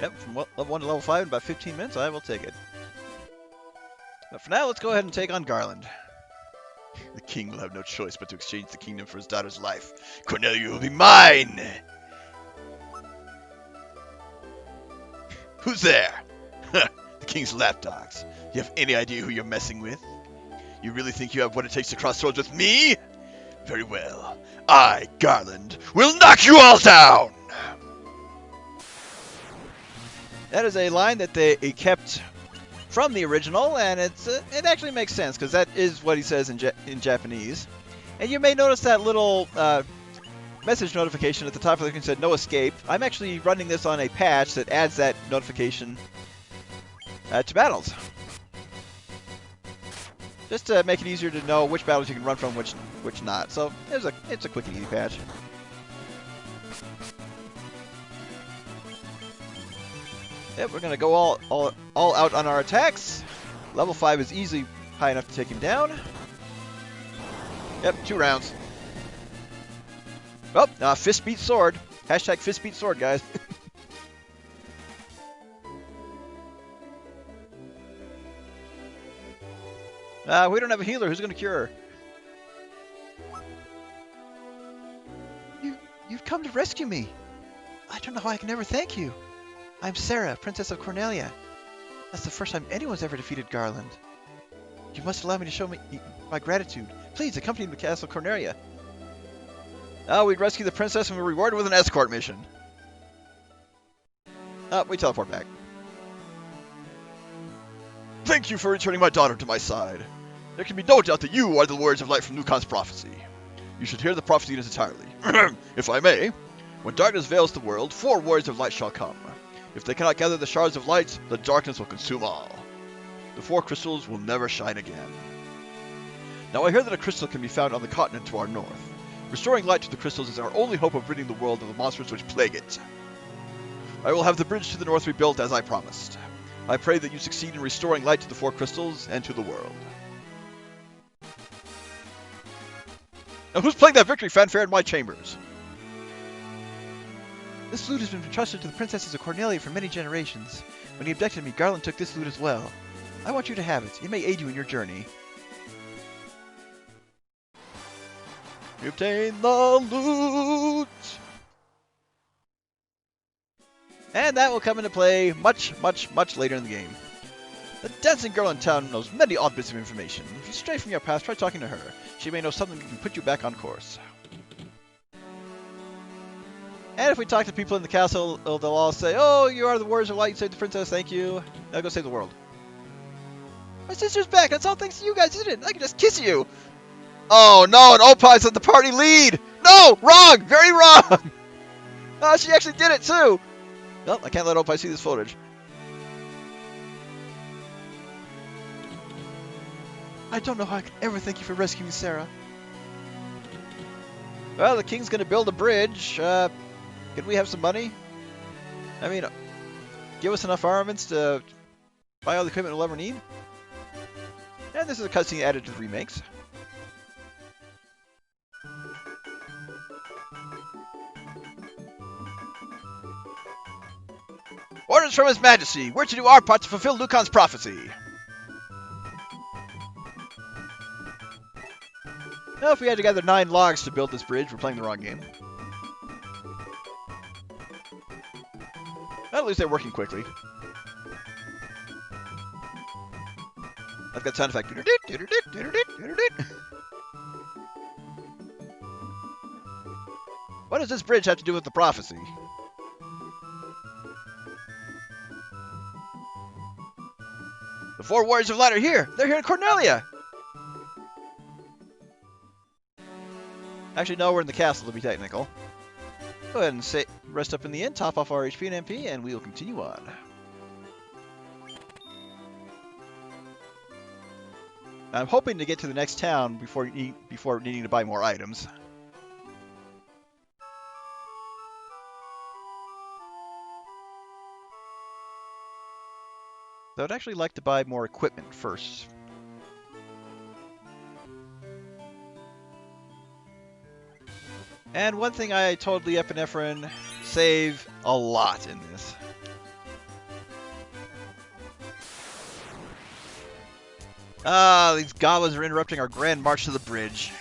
Yep, from level 1 to level 5 in about 15 minutes, I will take it. But for now, let's go ahead and take on Garland. The king will have no choice but to exchange the kingdom for his daughter's life. Cornelia will be mine! Who's there? The king's lapdogs. You have any idea who you're messing with? You really think you have what it takes to cross swords with me? Very well. I, Garland, will knock you all down! That is a line that they kept from the original, and it actually makes sense, because that is what he says in Japanese. And you may notice that little message notification at the top of the screen said no escape. I'm actually running this on a patch that adds that notification to battles. Just to make it easier to know which battles you can run from, which not. So it's a quick and easy patch. Yep, we're gonna go all out on our attacks. Level 5 is easily high enough to take him down. Yep, 2 rounds. Oh, fist beat sword. Hashtag fist beat sword, guys. We don't have a healer. Who's gonna cure her? You've come to rescue me. I don't know how I can ever thank you. I'm Sarah, Princess of Cornelia. That's the first time anyone's ever defeated Garland. You must allow me to show my gratitude. Please accompany me to Castle Cornelia. We'd rescue the princess and we're rewarded with an escort mission. We teleport back. Thank you for returning my daughter to my side. There can be no doubt that you are the words of light from Lucan's prophecy. You should hear the prophecy in its entirety. If I may, when darkness veils the world, 4 warriors of light shall come. If they cannot gather the shards of light, the darkness will consume all. The 4 crystals will never shine again. Now I hear that a crystal can be found on the continent to our north. Restoring light to the crystals is our only hope of ridding the world of the monsters which plague it. I will have the bridge to the north rebuilt as I promised. I pray that you succeed in restoring light to the 4 crystals and to the world. Now who's playing that victory fanfare in my chambers? This lute has been entrusted to the princesses of Cornelia for many generations. When he abducted me, Garland took this lute as well. I want you to have it. It may aid you in your journey. You obtain the lute! And that will come into play much later in the game. The dancing girl in town knows many odd bits of information. If you stray from your path, try talking to her. She may know something that can put you back on course. And if we talk to people in the castle, they'll all say, "Oh, you are the warriors of light, you saved the princess, thank you. Now go save the world." My sister's back, that's all thanks to you guys, isn't it? I can just kiss you. Oh no, and Opai's at the party lead! No! Wrong! Very wrong! Oh, she actually did it too! Nope, I can't let Opai see this footage. I don't know how I can ever thank you for rescuing Sarah. Well, the king's gonna build a bridge. Can we have some money? I mean, give us enough armaments to buy all the equipment we'll ever need. And this is a cutscene added to the remakes. Orders from His Majesty. We're to do our part to fulfill Lucan's prophecy. Now, if we had to gather 9 logs to build this bridge, we're playing the wrong game. Well, at least they're working quickly. I've got sound effect. What does this bridge have to do with the prophecy? The 4 warriors of light are here! They're here in Cornelia! Actually, no, we're in the castle to be technical. Go ahead and rest up in the inn, top off our HP and MP, and we will continue on. I'm hoping to get to the next town before needing to buy more items. So I'd actually like to buy more equipment first. And one thing I told the epinephrine, save a lot in this. Ah, these goblins are interrupting our grand march to the bridge.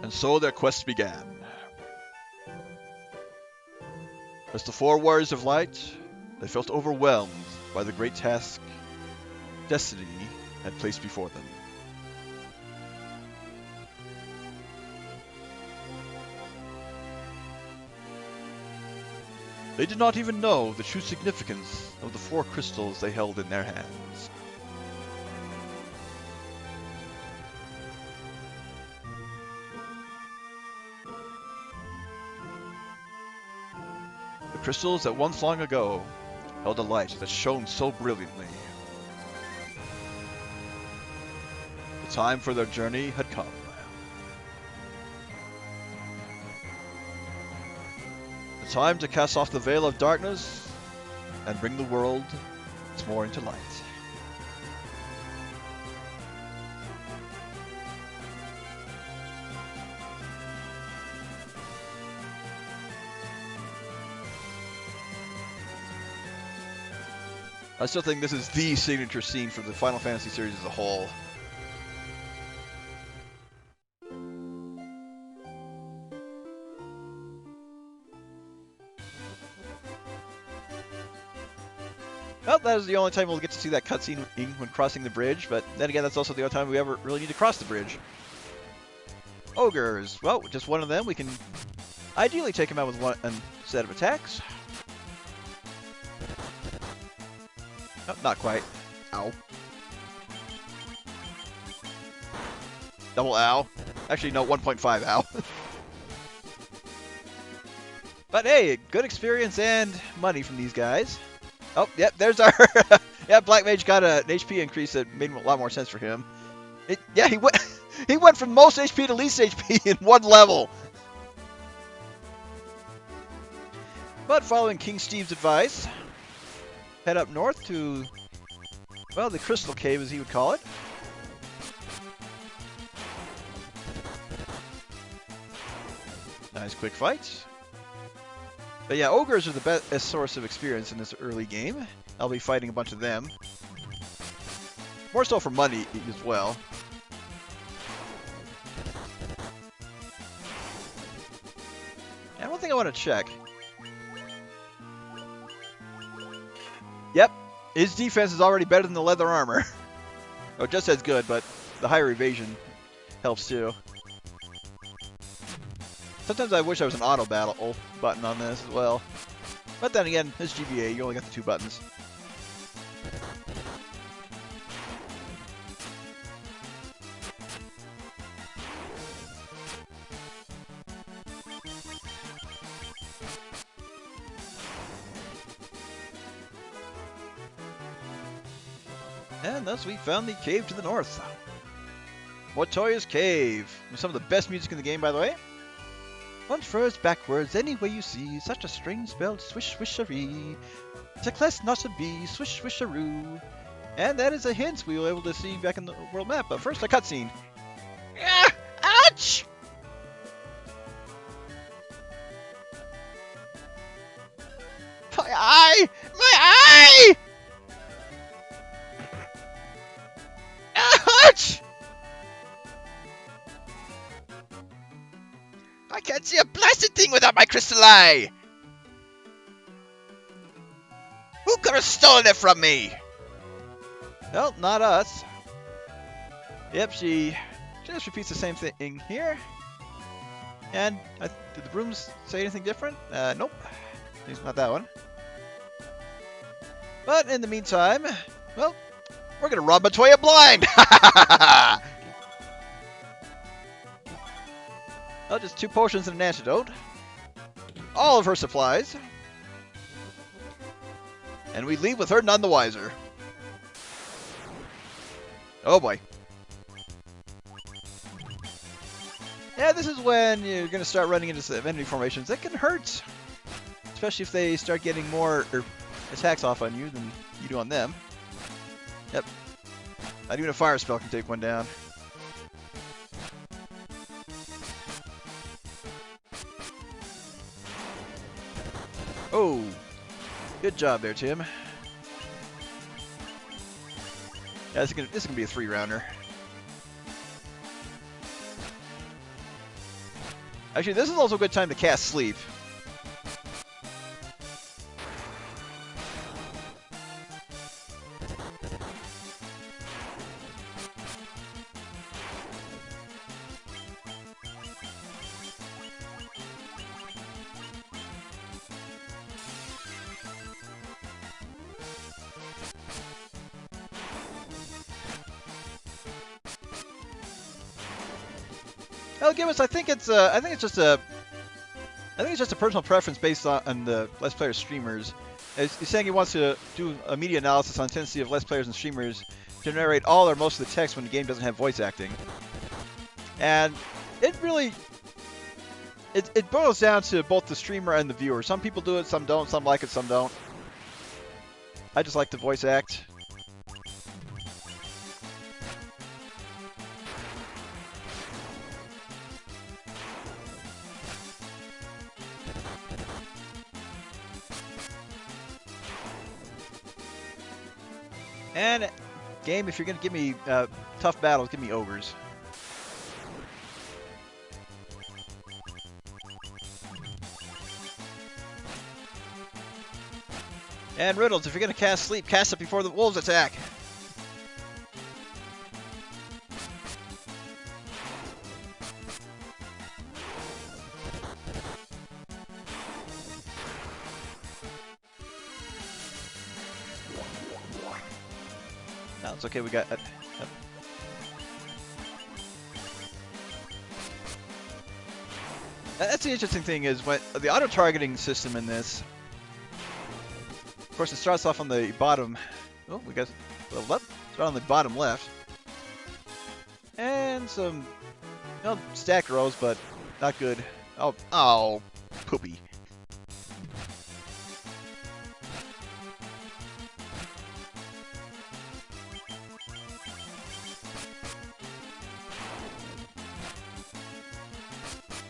And so their quest began. As the four warriors of light, they felt overwhelmed by the great task destiny had placed before them. They did not even know the true significance of the four crystals they held in their hands. The crystals that once long ago held a light that shone so brilliantly. The time for their journey had come. The time to cast off the veil of darkness and bring the world once more into light. I still think this is the signature scene for the Final Fantasy series as a whole. Well, that is the only time we'll get to see that cutscene when crossing the bridge, but then again, that's also the only time we ever really need to cross the bridge. Ogres. Well, just one of them. We can ideally take him out with one set of attacks. Oh, not quite. Ow. Double ow. Actually, no, 1.5 ow. But hey, good experience and money from these guys. Oh, yep, there's our... yeah, Black Mage got an HP increase that made a lot more sense for him. Yeah, he went, he went from most HP to least HP in one level. But following King Steve's advice, head up north to, well, the Crystal Cave, as he would call it. Nice quick fight. But yeah, ogres are the best source of experience in this early game. I'll be fighting a bunch of them. More so for money as well. And one thing I want to check. Yep, his defense is already better than the leather armor. Oh, just as good, but the higher evasion helps too. Sometimes I wish I was an auto battle button on this as well. But then again, it's GBA, you only got the 2 buttons. And thus we found the cave to the north. Motoya's Cave. Some of the best music in the game, by the way. Once first backwards, any way you see, such a string spelled swish swishery. It's a class not to be, swish swisheroo. And that is a hint we were able to see back in the world map. But first, a cutscene. Ah! Ouch! My eye! My eye! Ouch! I can't see a blasted thing without my crystal eye! Who could have stolen it from me? Well, not us. Yep, she just repeats the same thing here. And did the brooms say anything different? Nope. At least not that one. But in the meantime, well, we're gonna rob Motoya blind! Well, just 2 potions and an antidote. All of her supplies. And we leave with her none the wiser. Oh boy. Yeah, this is when you're going to start running into some enemy formations that can hurt. Especially if they start getting more attacks off on you than you do on them. Yep. Not even a fire spell can take one down. Oh, good job there, Tim. Yeah, this is gonna be a 3-rounder. Actually, this is also a good time to cast Sleep. Well, Gibbons, I think it's just a personal preference based on the Let's Players streamers. He's saying he wants to do a media analysis on the tendency of Let's Players and streamers to narrate all or most of the text when the game doesn't have voice acting. And it really it boils down to both the streamer and the viewer. Some people do it, some don't. Some like it, some don't. I just like to voice act. And game, if you're gonna give me tough battles, give me ogres. And Riddles, if you're gonna cast Sleep, cast it before the wolves attack. No, it's okay, we got it. Yep. That's the interesting thing is when the auto-targeting system in this. Of course, it starts off on the bottom. Oh, we got leveled up. Start on the bottom left, and some stacked rows, but not good. Oh, poopy.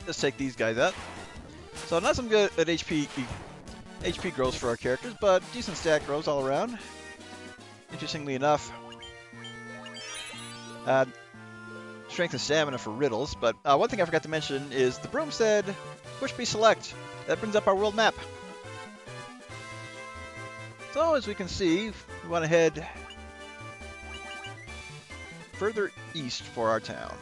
Let's take these guys out. So not some good at HP growth for our characters, but decent stack growth all around. Interestingly enough, strength and stamina for Riddles. But one thing I forgot to mention is the broom said push B select. That brings up our world map. So as we can see, we want to head further east for our town.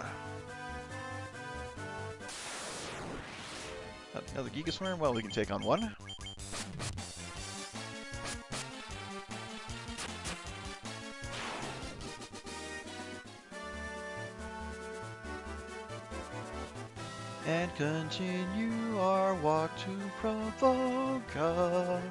Another Gigasworm? Well, we can take on one. And continue our walk to provoke us.